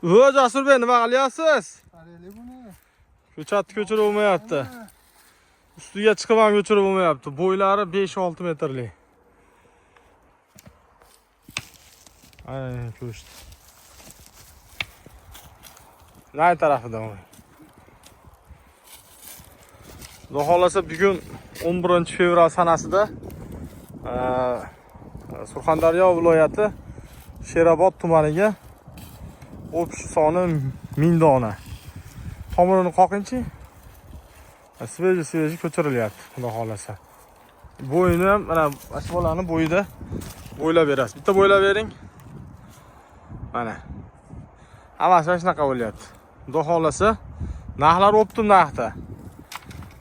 Jasurbek, nima qilyapsiz? Qaraylik buni. Ko'chatni ko'chirib olmayapti. Ustiga chiqib ham ko'chirib olmayapti. Bo'ylari 5-6 metrli. Ay, ko'chdi. Nay tarafida u. Xudo xolasa bugun 11-fevral sanasida Surxondaryo viloyati Sherobod tumaniga o'pish soni 1000 dona. Tomirini qoqinchi. Sveji ko'chirilyapti, xudo xolasa. Bo'yini ham mana ashbolaning bo'yida bo'ylab berasiz. Bitta bo'ylab bering. Mana. Hammasi shunaqa bo'lyapti. Xudo xolasa, narxlar o'ptim narxda.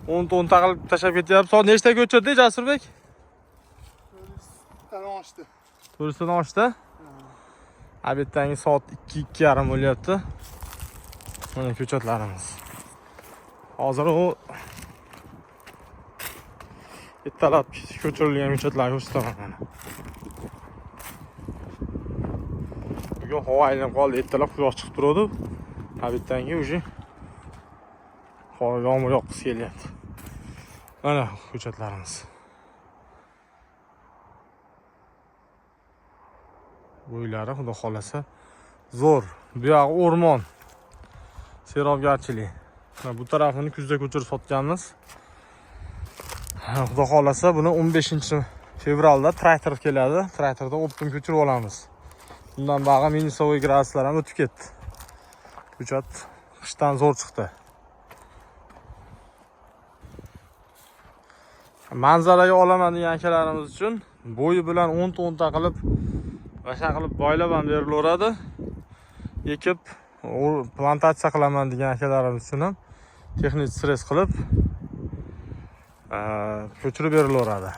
10 qilib tashab ketyapti. Soat nechtaga ko'chirdi Jasurbek? 400dan oshdi. 400dan oshdi? Abetdangi soat 2:30 bo'lyapti. Mana ko'chatlarimiz. Hozir u ertalab ko'chirilgan ko'chatlarni ko'rsataman mana. Bugun havo aylanib qoldi, ertalab quyosh chiqib turadi. Abetdangi уже yomg'ir yoqqisi kelyapti. Mana ko'chatlarimiz. Bo'ylari xudo xolasa zo'r. Bu yog'i o'rmon. Serobgarchilik. Bu tarafini kuzda ko'chirib sotganmiz. Xudo xolasa buni 15-fevralda traktor keladi. Traktorda o'pdim ko'chirib olamiz. Bundan bag'a minusovый graduslar ham o'tib ketdi. Ko'chat qishdan zo'r chiqdi. Manzaraga olaman degan akalarimiz uchun bo'yi bilan 10 qilib vasha qilib boylab ham berilaveradi. Ekib plantatsiya qilaman degan akalarimiz uchun ham texnik stress qilib ko'chirib berilaveradi.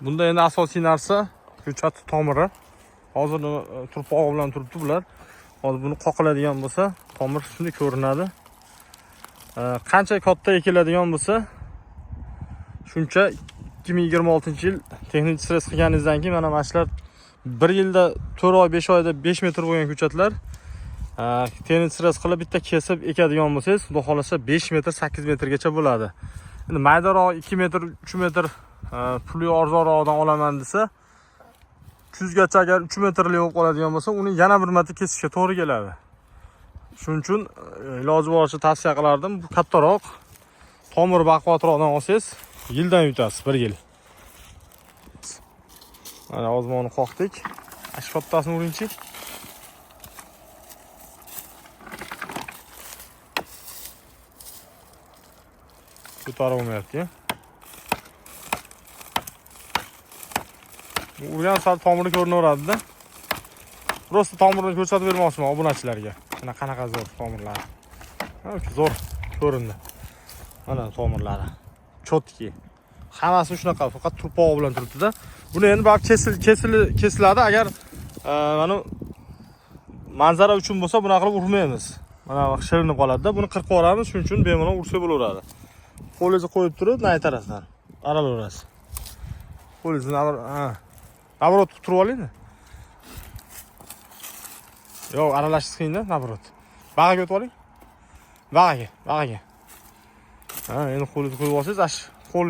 Bunda endi asosiy narsa ko'chat tomiri. Hozir turpog'i bilan turibdi bular. Hozir buni qoqiladigan bo'lsa, tomir shunday ko'rinadi. Qancha katta ekiladigan bo'lsa, shuncha 2026-yil texnik stress qilganingizdan keyin mana mashlar 1 yilda 4 oy 5 oyda 5 metr bo'lgan ko'chatlar texnik stress qilib bitta kesib ekadigan bo'lsangiz, xudo xolasa 5 metr 8 metrgacha bo'ladi. Endi maydaroq 2 metr 3 metr puli arzonroqdan olaman desa, 300 gacha agar 3 metrli bo'lib qoladigan bo'lsa, uni yana bir marta kesishga to'g'ri keladi. Shuning uchun iloji boricha tavsiya qilardim. Bu kattaroq, tomir baquvvatroqdan olsangiz, yildan yutasiz, 1 yil. Mana ozmoni qoqdik. Ashkottasini uringchi. Ko'tarib olmayapti-ya. Urgan sal tomiri ko'rinaveradi-da. Prosta tomirini ko'rsatib bermoqchiman obunachilarga. Mana qanaqa zo'r tomirlar. Zo'r ko'rindi. Mana tomirlari. Chotki. Hammasi shunaqa, faqat turpog'i bilan turibdi-da. Buni endi bak kesiladi agar mana manzara uchun bo'lsa, buni qilib urmaymiz. Mana shirinib qoladi-da. Buni qirqib yuboramiz, shuning uchun bemalol ursa bo'laveradi. Qo'lingizni qo'yib turib, nay tarafdan aralaverasiz. Qo'lingizni navrot turib oling-da. Yo'q, aralashish qiyin-da, navrot. Bag'aga o'tib oling. Bag'aga. Endi qo'lingizni qo'yib olsangiz, qo'l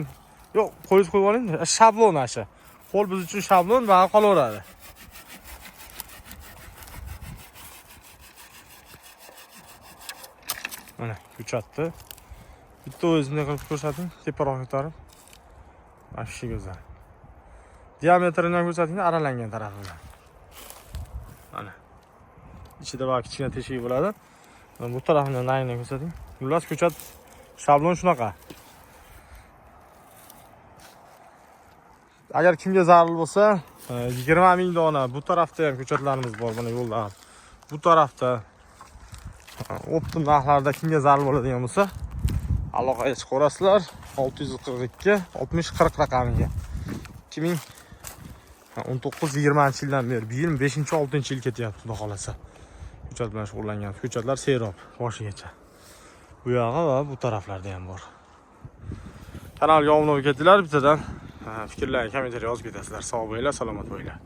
yo'q, qo'lingizni qo'yib oling. Shablon asha. Qo'l biz uchun shablon va qolaveradi. Mana ko'chatni bitta o'zini qilib ko'rsating, teparoq ko'tarib. Afshi go'zal. Diametrini ham ko'rsating, aralangan tarafidan. Mana. Ichida bak kichkina teshik bo'ladi. Bu tarafini nayni ko'rsating. Xullas ko'chat shablon shunaqa. Agar kimga zarur bo'lsa, 20 ming dona bu tarafda ham ko'chatlarimiz bor, mana yo'lda. Bu tarafda optim narxlarda kimga zarur bo'ladigan bo'lsa, aloqaga chiqaverasizlar. 642 60 40 raqamiga. 2019-20-yildan beri bu yil 5-6-yil ketyapti, xudo xolasa. Ko'chat bilan shug'ullangan ko'chatlar serob boshigacha. Bu yog'i va bu taraflarda ham bor. Kanalga obuna bo'lib ketdilar, bittadan fikrlarni kommentariy yozib ketasizlar. Sog' bo'linglar, salomat bo'linglar.